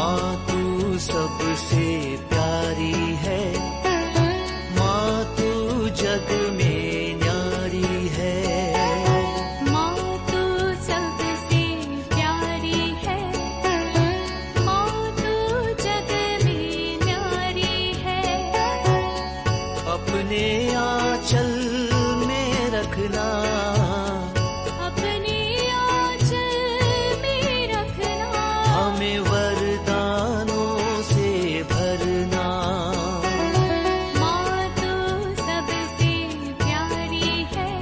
माँ तू सबसे प्यारी है, माँ तू जग में न्यारी है। माँ तू सबसे प्यारी है, माँ तू जग में न्यारी है। अपने आंचल में रखना, अपने आंचल में रखना, हमें वरदानों से भरना। माँ तू सबसे प्यारी है,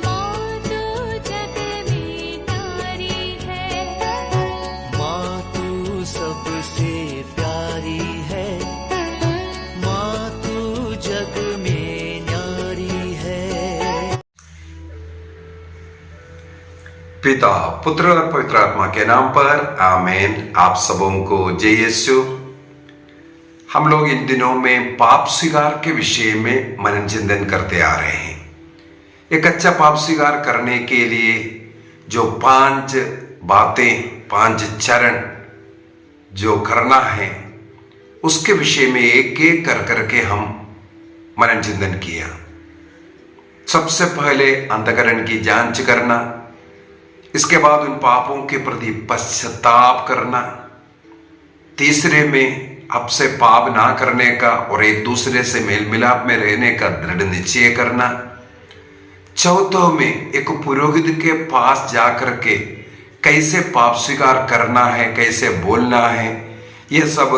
माँ तू जग में न्यारी है। माँ तू सबसे प्यारी है, माँ तू जग में न्यारी है। पिता, पुत्र और पवित्र आत्मा के नाम पर आमीन। आप सबों को जय यीशु। हम लोग इन दिनों में पाप स्वीकार के विषय में मनन चिंतन करते आ रहे हैं। एक अच्छा पाप स्वीकार करने के लिए जो 5 बातें, 5 चरण जो करना है, उसके विषय में एक एक कर करके हम मनन चिंतन किया। सबसे पहले अंतःकरण की जांच करना, इसके बाद उन पापों के प्रति पश्चाताप करना, तीसरे में अब से पाप ना करने का और एक दूसरे से मेल मिलाप में रहने का दृढ़ निश्चय करना, चौथों में एक पुरोहित के पास जाकर के कैसे पाप स्वीकार करना है, कैसे बोलना है, यह सब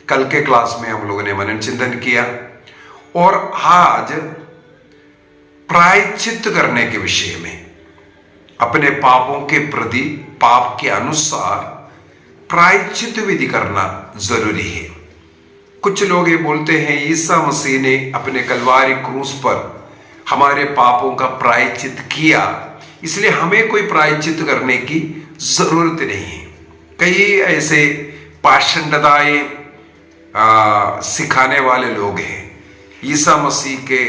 कल के क्लास में हम लोगों ने मनन चिंतन किया। और आज प्रायश्चित करने के विषय में, अपने पापों के प्रति पाप के अनुसार प्रायश्चित विधि करना जरूरी है। कुछ लोग ये बोलते हैं ईसा मसीह ने अपने कलवारी क्रूस पर हमारे पापों का प्रायश्चित किया, इसलिए हमें कोई प्रायश्चित करने की जरूरत नहीं है। कई ऐसे पाषंडताएं सिखाने वाले लोग हैं। ईसा मसीह के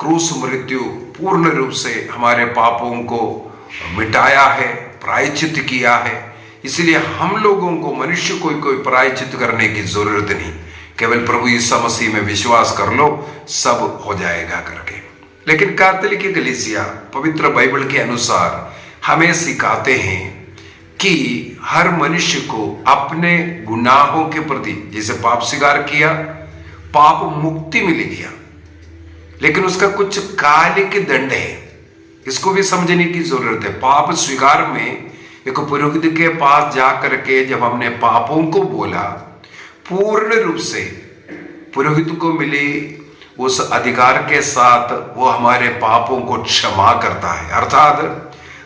क्रूस मृत्यु पूर्ण रूप से हमारे पापों को मिटाया है, प्रायश्चित किया है, इसलिए हम लोगों को, मनुष्य को कोई प्रायश्चित करने की जरूरत नहीं, केवल प्रभु ईसा मसीह में विश्वास कर लो, सब हो जाएगा करके। लेकिन कैथोलिक कलीसिया पवित्र बाइबल के अनुसार हमें सिखाते हैं कि हर मनुष्य को अपने गुनाहों के प्रति, जैसे पाप स्वीकार किया, पाप मुक्ति मिल गया, लेकिन उसका कुछ कालिक दंड है, इसको भी समझने की जरूरत है। पाप स्वीकार में एक पुरोहित के पास जाकर के जब हमने पापों को बोला, पूर्ण रूप से पुरोहित को मिली उस अधिकार के साथ वो हमारे पापों को क्षमा करता है, अर्थात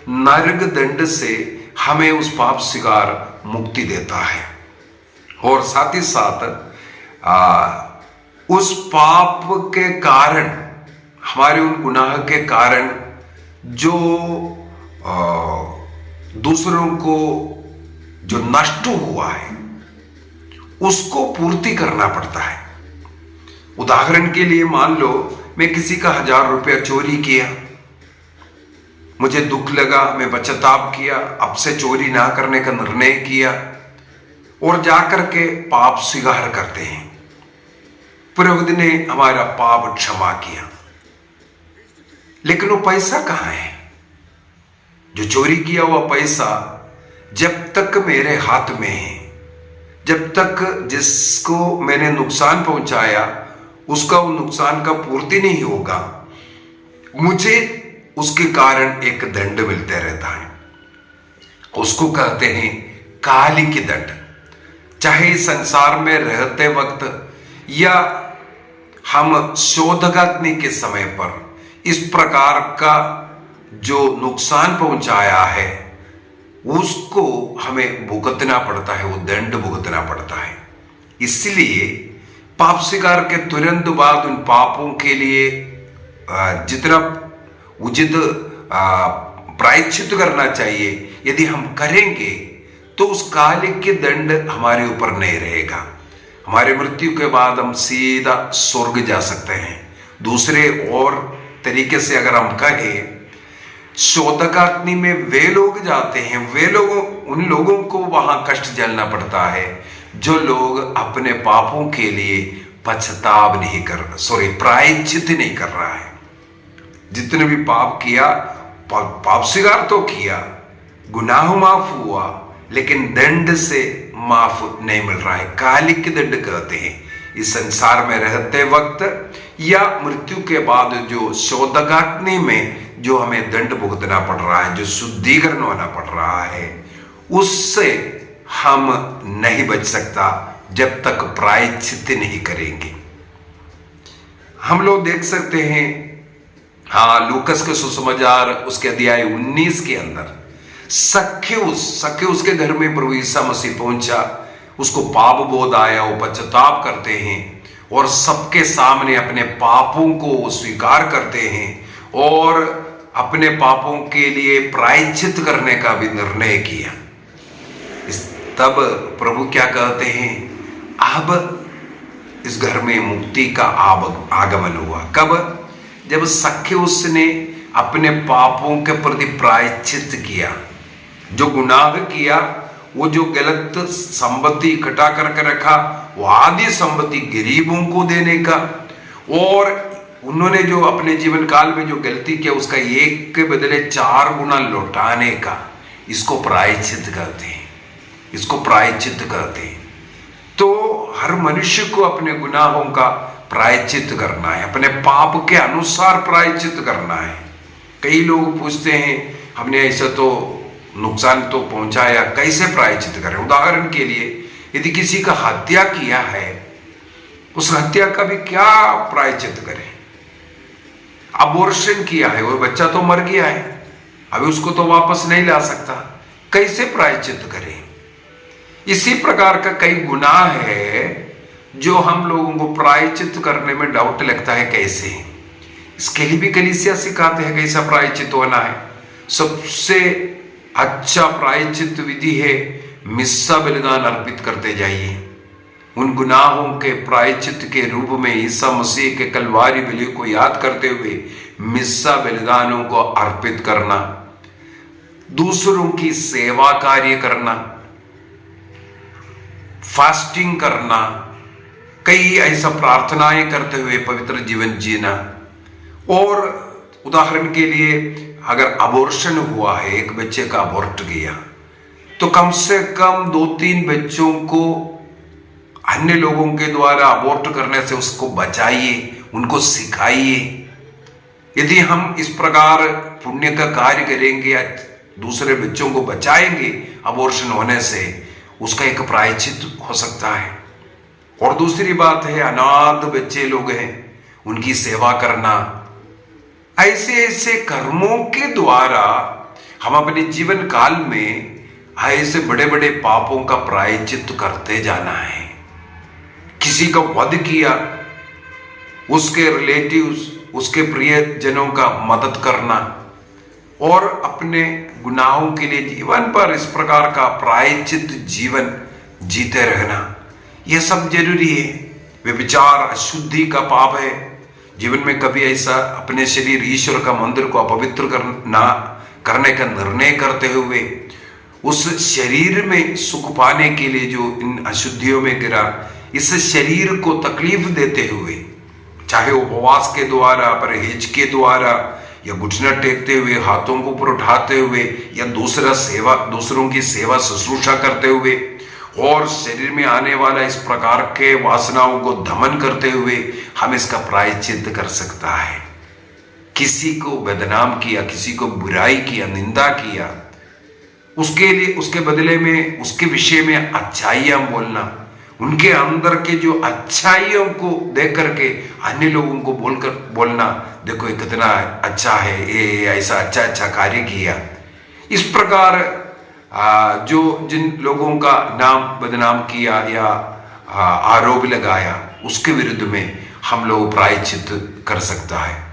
नरक दंड से हमें उस पाप स्वीकार मुक्ति देता है। और साथ ही साथ उस पाप के कारण, हमारे उन गुनाह के कारण जो दूसरों को जो नष्ट हुआ है, उसको पूर्ति करना पड़ता है। उदाहरण के लिए मान लो मैं किसी का 1000 रुपया चोरी किया, मुझे दुख लगा, मैं पश्चाताप किया, अब से चोरी ना करने का निर्णय किया और जाकर के पाप स्वीकार करते हैं। पुरोहित ने हमारा पाप क्षमा किया, लेकिन वो पैसा कहां है? जो चोरी किया हुआ पैसा जब तक मेरे हाथ में है, जब तक जिसको मैंने नुकसान पहुंचाया उसका वो नुकसान का पूर्ति नहीं होगा, मुझे उसके कारण एक दंड मिलते रहता है। उसको कहते हैं कालिक दंड। चाहे संसार में रहते वक्त या हम शोधकाग्नि के समय पर इस प्रकार का जो नुकसान पहुंचाया है उसको हमें भुगतना पड़ता है, वो दंड भुगतना पड़ता है। इसलिए पाप स्वीकार के तुरंत बाद उन पापों के लिए जितना उचित प्रायश्चित करना चाहिए, यदि हम करेंगे तो उस कालिक के दंड हमारे ऊपर नहीं रहेगा। हमारे मृत्यु के बाद हम सीधा स्वर्ग जा सकते हैं। दूसरे और तरीके से अगर हम कहें, शोधकाग्नि में वे लोग जाते हैं, वे लोगों उन लोगों को वहां कष्ट झेलना पड़ता है जो लोग अपने पापों के लिए पछताव नहीं प्रायश्चित नहीं कर रहा है। जितने भी पाप किया, पाप स्वीकार तो किया, गुनाह माफ हुआ, लेकिन दंड से माफ नहीं मिल रहा है। कालिक दंड कहते हैं। इस संसार में रहते वक्त या मृत्यु के बाद जो शोधगाग्नि में जो हमें दंड भुगतना पड़ रहा है, जो शुद्धिकरण होना पड़ रहा है, उससे हम नहीं बच सकता जब तक प्रायश्चित नहीं करेंगे। हम लोग देख सकते हैं, हाँ, लूकस के सुसमाचार उसके अध्याय 19 के अंदर सख्येउस के घर में प्रभु यीशु मसीह पहुंचा, उसको पाप बोध आया, वो पश्चाताप करते हैं और सबके सामने अपने पापों को स्वीकार करते हैं और अपने पापों के लिए प्रायश्चित करने का भी निर्णय किया। तब प्रभु क्या कहते हैं, अब इस घर में मुक्ति का आगमन हुआ। कब? जब सख्येउस ने अपने पापों के प्रति प्रायश्चित किया, जो गुनाह किया, वो जो गलत संपत्ति इकट्ठा करके रखा, वो आधी संपत्ति गरीबों को देने का, और उन्होंने जो अपने जीवन काल में जो गलती किया उसका एक के बदले 4 गुना लौटाने का, इसको प्रायश्चित कहते हैं। इसको प्रायश्चित कहते हैं। तो हर मनुष्य को अपने गुनाहों का प्रायश्चित करना है, अपने पाप के अनुसार प्रायश्चित करना है। कई लोग पूछते हैं, हमने ऐसा तो नुकसान तो पहुंचाया, कैसे प्रायश्चित करें? उदाहरण के लिए, यदि किसी का हत्या किया है, उस हत्या का भी क्या प्रायश्चित करें? अबॉर्शन किया है, वो बच्चा तो मर गया है, अभी उसको तो वापस नहीं ला सकता, कैसे प्रायश्चित करें? इसी प्रकार का कई गुनाह है जो हम लोगों को प्रायश्चित करने में डाउट लगता है कैसे। इसके लिए भी कलीसिया सिखाते हैं कैसा प्रायश्चित होना है। सबसे अच्छा प्रायश्चित विधि है मिस्सा बलिदान अर्पित करते जाइए। उन गुनाहों के प्रायश्चित के रूप में ईसा मसीह के कलवारी बलि को याद करते हुए मिस्सा बलिदानों को अर्पित करना, दूसरों की सेवा कार्य करना, फास्टिंग करना, कई ऐसा प्रार्थनाएं करते हुए पवित्र जीवन जीना। और उदाहरण के लिए, अगर अबॉर्शन हुआ है, एक बच्चे का अबॉर्ट किया, तो कम से कम 2-3 बच्चों को अन्य लोगों के द्वारा अबॉर्ट करने से उसको बचाइए, उनको सिखाइए। यदि हम इस प्रकार पुण्य का कार्य करेंगे या दूसरे बच्चों को बचाएंगे अबॉर्शन होने से, उसका एक प्रायश्चित हो सकता है। और दूसरी बात है, अनाथ बच्चे लोग हैं, उनकी सेवा करना। ऐसे ऐसे कर्मों के द्वारा हम अपने जीवन काल में ऐसे बड़े बड़े पापों का प्रायश्चित करते जाना है। किसी का वध किया, उसके रिलेटिव्स, उसके प्रियजनों का मदद करना और अपने गुनाहों के लिए जीवन पर इस प्रकार का प्रायश्चित जीवन जीते रहना, यह सब जरूरी है। व्यभिचार अशुद्धि का पाप है। जीवन में कभी ऐसा अपने शरीर, ईश्वर का मंदिर को अपवित्र करने का निर्णय करते हुए उस शरीर में सुख पाने के लिए जो इन अशुद्धियों में गिरा, इस शरीर को तकलीफ देते हुए, चाहे उपवास के द्वारा, परहेज के द्वारा, या घुटना टेकते हुए, हाथों को ऊपर उठाते हुए, या दूसरों की सेवा शुश्रूषा करते हुए, और शरीर में आने वाला इस प्रकार के वासनाओं को दमन करते हुए हम इसका प्रायश्चित कर सकता है। किसी को बदनाम किया, किसी को बुराई किया, निंदा किया, उसके लिए, उसके बदले में उसके विषय में अच्छाइयां बोलना, उनके अंदर के जो अच्छाइयों को देख करके अन्य लोगों को बोलना, देखो ये कितना अच्छा है, ये ऐसा अच्छा कार्य किया। इस प्रकार जो जिन लोगों का नाम बदनाम किया या आरोप लगाया, उसके विरुद्ध में हम लोग प्रायश्चित कर सकता है।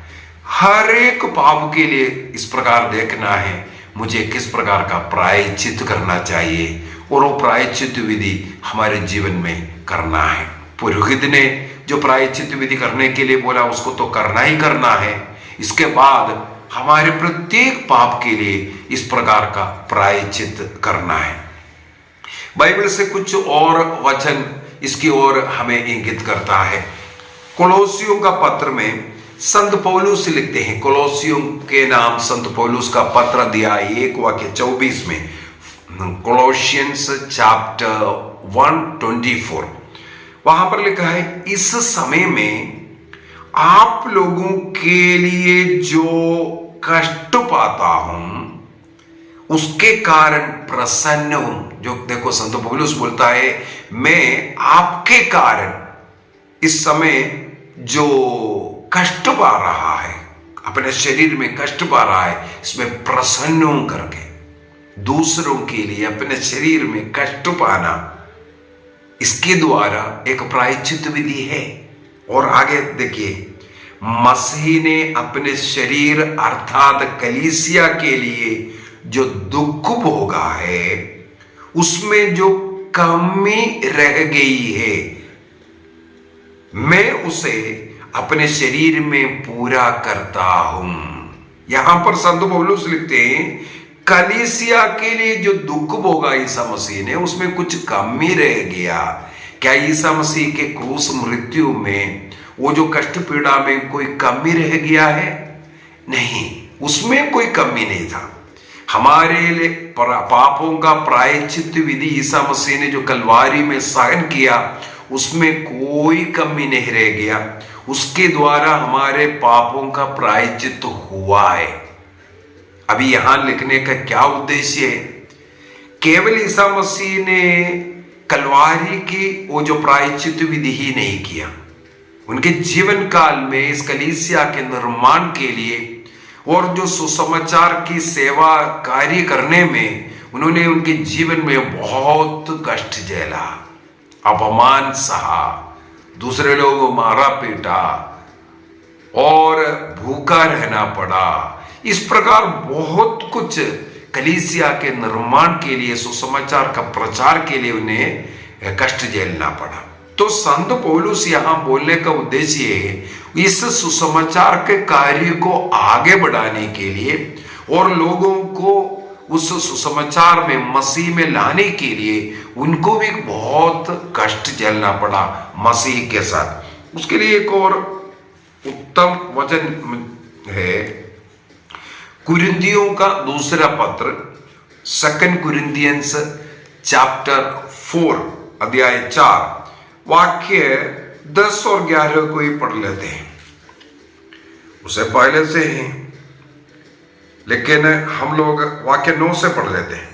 हर एक पाप के लिए इस प्रकार देखना है, मुझे किस प्रकार का प्रायश्चित करना चाहिए, और वो प्रायश्चित विधि हमारे जीवन में करना है। पुरोहित ने जो प्रायश्चित विधि करने के लिए बोला, उसको तो करना ही करना है। इसके बाद हमारे प्रत्येक पाप के लिए इस प्रकार का प्रायश्चित करना है। बाइबल से कुछ और वचन इसकी ओर हमें इंगित करता है। कोलोसियों का पत्र में संत पौलुस लिखते हैं, कोलोसियों के नाम संत पौलुस का पत्र दिया 1:24 में, कोलोसियंस चैप्टर 1:24, वहां पर लिखा है, इस समय में आप लोगों के लिए जो कष्ट पाता हूं उसके कारण प्रसन्न हूं। जो देखो संत पौलुस बोलता है, मैं आपके कारण इस समय जो कष्ट पा रहा है, अपने शरीर में कष्ट पा रहा है, इसमें प्रसन्न हूं करके। दूसरों के लिए अपने शरीर में कष्ट पाना, इसके द्वारा एक प्रायश्चित विधि है। और आगे देखिए, मसीह ने अपने शरीर अर्थात कलीसिया के लिए जो दुख भोगा है, उसमें जो कमी रह गई है, मैं उसे अपने शरीर में पूरा करता हूं। यहां पर संत पौलुस लिखते हैं, कलीसिया के लिए जो दुख भोगा ईसा मसीह ने, उसमें कुछ कमी रह गया। क्या ईसा मसीह के क्रूस मृत्यु में वो जो कष्ट पीड़ा में कोई कमी रह गया है? नहीं, उसमें कोई कमी नहीं था। हमारे लिए पापों का प्रायश्चित विधि ईसा मसीह ने जो कलवारी में सहन किया, उसमें कोई कमी नहीं रह गया। उसके द्वारा हमारे पापों का प्रायश्चित हुआ है। अभी यहां लिखने का क्या उद्देश्य है? केवल ईसा मसीह ने कलवारी की वो जो प्रायश्चित विधि ही नहीं किया, उनके जीवन काल में इस कलीसिया के निर्माण के लिए और जो सुसमाचार की सेवा कार्य करने में उन्होंने उनके जीवन में बहुत कष्ट झेला, अपमान सहा, दूसरे लोगों मारा पीटा और भूखा रहना पड़ा। इस प्रकार बहुत कुछ कलीसिया के निर्माण के लिए, सुसमाचार का प्रचार के लिए उन्हें कष्ट झेलना पड़ा। तो संत पौलुस यहां बोलने का उद्देश्य है, इस सुसमाचार के कार्य को आगे बढ़ाने के लिए और लोगों को उस सुसमाचार में, मसीह में लाने के लिए उनको भी बहुत कष्ट झेलना पड़ा मसीह के साथ। उसके लिए एक और उत्तम वचन है, कुरिन्थियों का दूसरा पत्र 2 कुरिन्थियंस चैप्टर 4 अध्याय 4 वाक्य 10 और 11 को ही पढ़ लेते हैं। उसे पहले से ही, लेकिन हम लोग वाक्य 9 से पढ़ लेते हैं।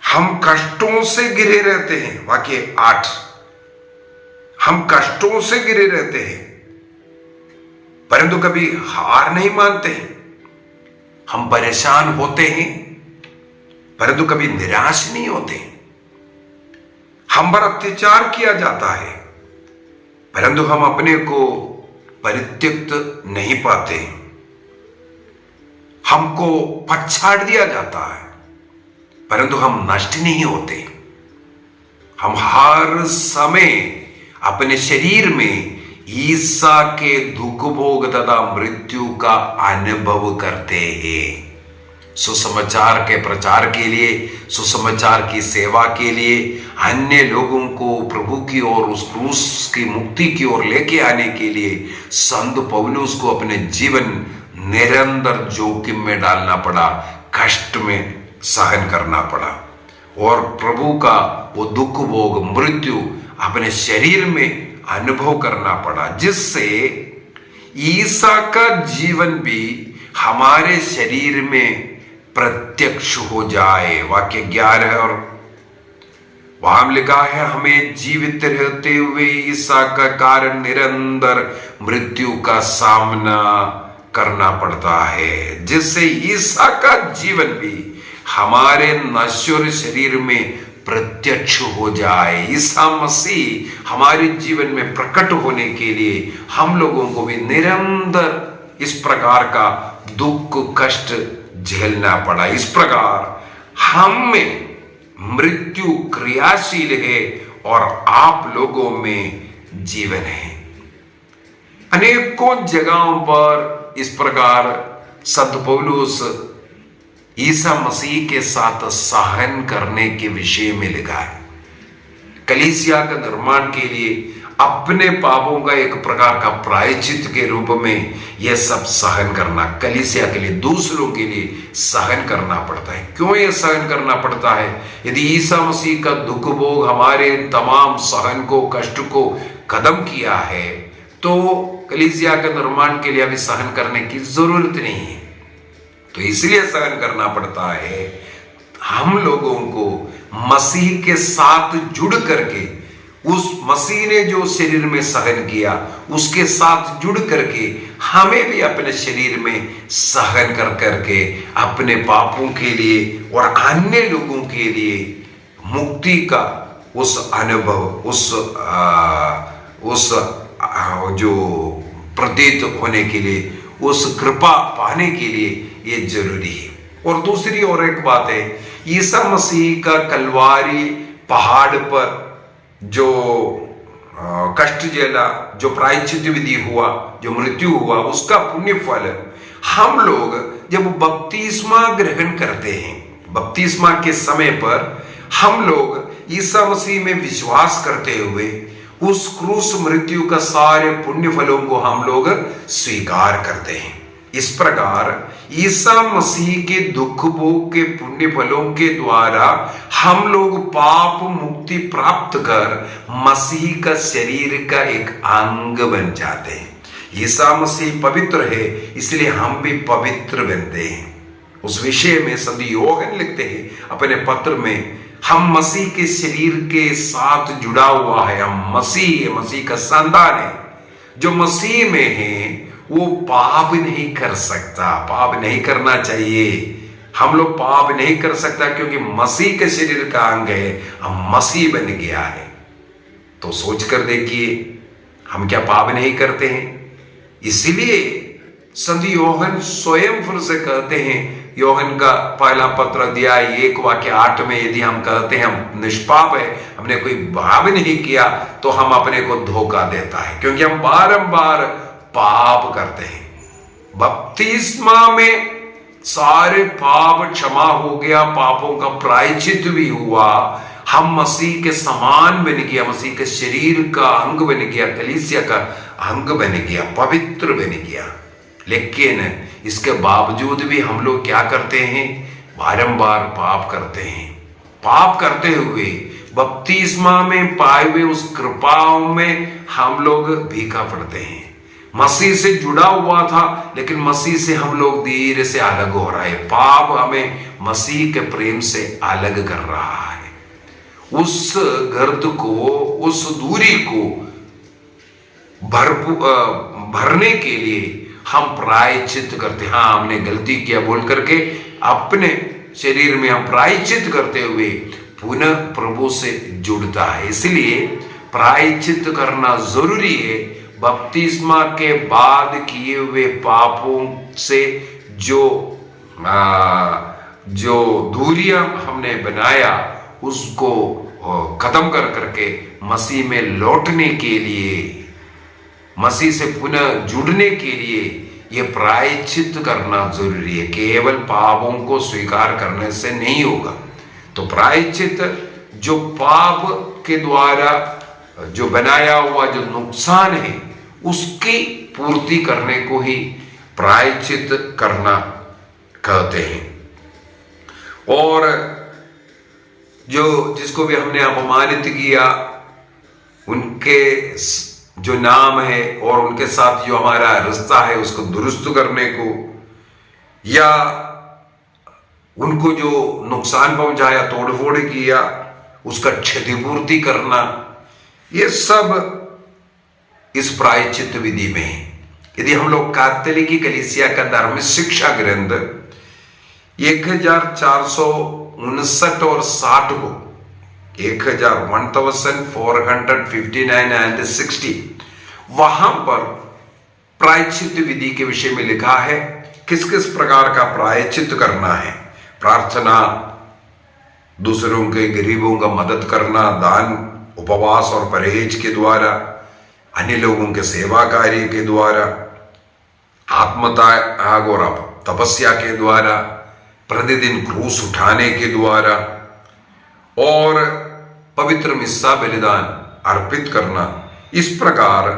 हम कष्टों से घिरे रहते हैं, वाक्य 8, हम कष्टों से घिरे रहते हैं परंतु कभी हार नहीं मानते हैं। हम परेशान होते हैं परंतु कभी निराश नहीं होते। हम पर अत्याचार किया जाता है परंतु हम अपने को परित्यक्त नहीं पाते। हमको पछाड़ दिया जाता है परंतु हम नष्ट नहीं होते। हम हर समय अपने शरीर में ईसा के दुख भोग तथा मृत्यु का अनुभव करते हैं। सुसमाचार के प्रचार के लिए, सुसमाचार की सेवा के लिए, अन्य लोगों को प्रभु की ओर, उस क्रूस की मुक्ति की ओर लेके आने के लिए संत पौलुस को अपने जीवन निरंतर जोखिम में डालना पड़ा, कष्ट में सहन करना पड़ा और प्रभु का वो दुख भोग, मृत्यु अपने शरीर में अनुभव करना पड़ा, जिससे ईसा का जीवन भी हमारे शरीर में प्रत्यक्ष हो जाए। वाक्य 11 और वहां लिखा है, हमें जीवित रहते हुए ईसा का कारण निरंतर मृत्यु का सामना करना पड़ता है, जिससे ईसा का जीवन भी हमारे नश्वर शरीर में प्रत्यक्ष हो जाए। ईसा मसीह हमारे जीवन में प्रकट होने के लिए हम लोगों को भी निरंतर इस प्रकार का दुख कष्ट झेलना पड़ा। इस प्रकार हम में मृत्यु क्रियाशील है और आप लोगों में जीवन है। अनेकों जगहों पर इस प्रकार संत पौलुस ईसा मसीह के साथ सहन करने के विषय में लिखा है। कलीसिया का निर्माण के लिए अपने पापों का एक प्रकार का प्रायश्चित के रूप में यह सब सहन करना, कलीसिया के लिए, दूसरों के लिए सहन करना पड़ता है। क्यों यह सहन करना पड़ता है? यदि ईसा मसीह का दुख भोग हमारे तमाम सहन को, कष्ट को खत्म किया है, तो कलीसिया के निर्माण के लिए अभी सहन करने की जरूरत नहीं है। तो इसलिए सहन करना पड़ता है। हम लोगों को मसीह के साथ जुड़ करके, उस मसीह ने जो शरीर में सहन किया उसके साथ जुड़ करके हमें भी अपने शरीर में सहन कर करके अपने पापों के लिए और अन्य लोगों के लिए मुक्ति का उस अनुभव, उस जो प्रतीत होने के लिए, उस कृपा पाने के लिए ये जरूरी है। और दूसरी और एक बात है, ईसा मसीह का कलवारी पहाड़ पर जो कष्ट झेला, जो प्रायश्चित विधि हुआ, जो मृत्यु हुआ, उसका पुण्य फल हम लोग जब बपतिस्मा ग्रहण करते हैं, बपतिस्मा के समय पर हम लोग ईसा मसीह में विश्वास करते हुए उस क्रूस मृत्यु का सारे पुण्य फलों को हम लोग स्वीकार करते हैं। इस प्रकार ईसा मसीह के दुख भोग के पुण्य फलों के द्वारा हम लोग पाप मुक्ति प्राप्त कर मसीह का शरीर का एक अंग बन जाते हैं। ईसा मसीह पवित्र है, इसलिए हम भी पवित्र बनते हैं। उस विषय में संत योहन लिखते हैं अपने पत्र में, हम मसीह के शरीर के साथ जुड़ा हुआ है, हम मसीह का संतान है। जो मसीह में है वो पाप नहीं कर सकता, पाप नहीं करना चाहिए। हम लोग पाप नहीं कर सकता क्योंकि मसीह के शरीर का अंग है, हम मसीह बन गया है। तो सोच कर देखिए हम क्या पाप नहीं करते हैं। इसलिए संत योहन स्वयं फिर से कहते हैं, योहन का पहला पत्र अध्याय 1:8 में, यदि हम कहते हैं हम निष्पाप है, हमने कोई पाप नहीं किया, तो हम अपने को धोखा देता है, क्योंकि हम बारंबार पाप करते हैं। बपतिस्मा में सारे पाप क्षमा हो गया, पापों का प्रायश्चित भी हुआ, हम मसीह के समान बन गया, मसीह के शरीर का अंग बन गया, कलीसिया का अंग बन गया, पवित्र बन गया। लेकिन इसके बावजूद भी हम लोग क्या करते हैं? बारंबार पाप करते हैं। पाप करते हुए बपतिस्मा में पाए हुए उस कृपाओं में हम लोग भीखा पड़ते हैं। मसीह से जुड़ा हुआ था, लेकिन मसीह से हम लोग धीरे से अलग हो रहा है। पाप हमें मसीह के प्रेम से अलग कर रहा है। उस गर्त को, उस दूरी को भरने के लिए हम प्रायश्चित करते हैं। हाँ, हमने गलती किया बोल करके अपने शरीर में हम प्रायश्चित करते हुए पुनः प्रभु से जुड़ता है। इसलिए प्रायश्चित करना जरूरी है। बपतिस्मा के बाद किए हुए पापों से जो दूरियां हमने बनाया उसको खत्म कर करके मसीह में लौटने के लिए, मसीह से पुनः जुड़ने के लिए ये प्रायश्चित करना जरूरी है। केवल पापों को स्वीकार करने से नहीं होगा। तो प्रायश्चित जो पाप के द्वारा जो बनाया हुआ जो नुकसान है उसकी पूर्ति करने को ही प्रायश्चित करना कहते हैं। और जिसको भी हमने अपमानित किया, उनके जो नाम है और उनके साथ जो हमारा रिश्ता है उसको दुरुस्त करने को, या उनको जो नुकसान पहुंचाया, तोड़फोड़ किया, उसका क्षतिपूर्ति करना, ये सब इस प्रायश्चित विधि में है। यदि हम लोग कैथोलिक कलीसिया का धर्म शिक्षा ग्रंथ 1459 और 60 को 1459 एंड 60 वहां पर प्रायश्चित विधि के विषय में लिखा है किस किस प्रकार का प्रायश्चित करना है। प्रार्थना, दूसरों के गरीबों का मदद करना, दान, उपवास और परहेज के द्वारा, अन्य लोगों के सेवा कार्य के द्वारा, आत्मत्याग और तपस्या के द्वारा, प्रतिदिन क्रूस उठाने के द्वारा और पवित्र मिस्सा बलिदान अर्पित करना, इस प्रकार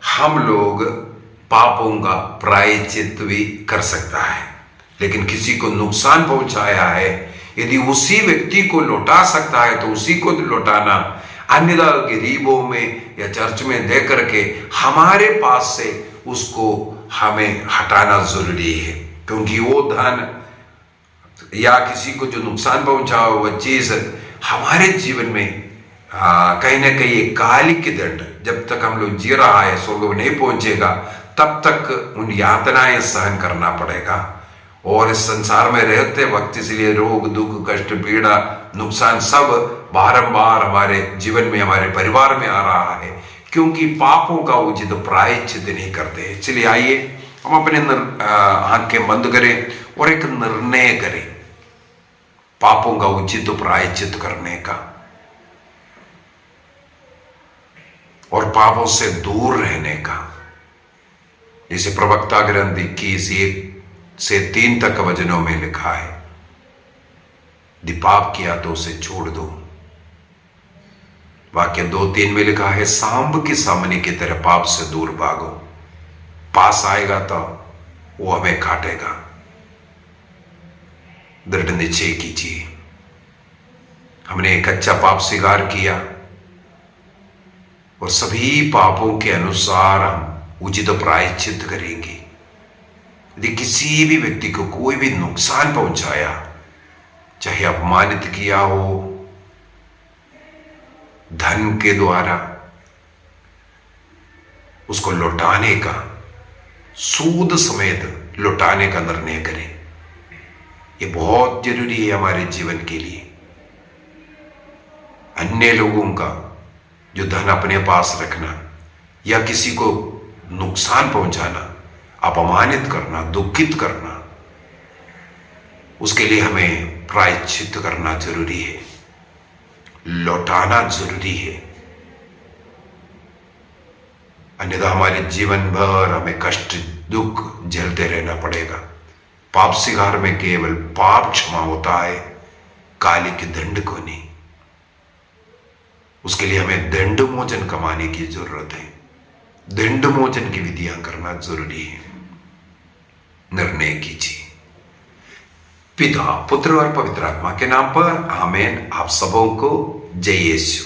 हम लोग पापों का प्रायश्चित भी कर सकता है। लेकिन किसी को नुकसान पहुंचाया है, यदि उसी व्यक्ति को लौटा सकता है तो उसी को लौटाना, अन्यथा गरीबों में या चर्च में दे करके हमारे पास से उसको हमें हटाना जरूरी है। क्योंकि वो धन या किसी को जो नुकसान पहुंचा वह चीज हमारे जीवन में कहीं ना कहीं एक कालिक की दंड, जब तक हम लोग जी रहा है स्वर्ग में नहीं पहुंचेगा तब तक उन यातनाएं सहन करना पड़ेगा। और इस संसार में रहते वक्त इसलिए रोग, दुख, कष्ट, पीड़ा, नुकसान सब बारंबार हमारे जीवन में, हमारे परिवार में आ रहा है, क्योंकि पापों का उचित प्रायश्चित नहीं करते। इसलिए आइए हम अपने आंखें बंद करें और एक निर्णय करें पापों का उचित प्रायश्चित करने का और पापों से दूर रहने का। जैसे प्रवक्ता ग्रंथ 21:1-3 तक वचनों में लिखा है, यदि पाप किया तो उसे छोड़ दो। वाक्य 2-3 में लिखा है, सांब की सामने की तरह पाप से दूर भागो, पास आएगा तो वो हमें काटेगा। दृढ़ निश्चय कीजिए। हमने एक अच्छा पाप स्वीकार किया और सभी पापों के अनुसार हम उचित प्रायश्चित करेंगे। यदि किसी भी व्यक्ति को कोई भी नुकसान पहुंचाया, चाहे अपमानित किया हो धन के द्वारा, उसको लौटाने का, सूद समेत लौटाने का निर्णय करें। ये बहुत जरूरी है हमारे जीवन के लिए। अन्य लोगों का जो धन अपने पास रखना या किसी को नुकसान पहुंचाना, अपमानित करना, दुखित करना, उसके लिए हमें प्रायश्चित करना जरूरी है, लौटाना जरूरी है। अन्यथा हमारे जीवन भर हमें कष्ट, दुख झेलते रहना पड़ेगा। पाप स्वीकार में केवल पाप क्षमा होता है, कालिक के दंड को नहीं। उसके लिए हमें दंड मोचन कमाने की जरूरत है। दंड मोचन की विधियां करना जरूरी है। निर्णय कीजिए। पिता, पुत्र और पवित्र आत्मा के नाम पर आमीन। आप सबों को जय यीशु।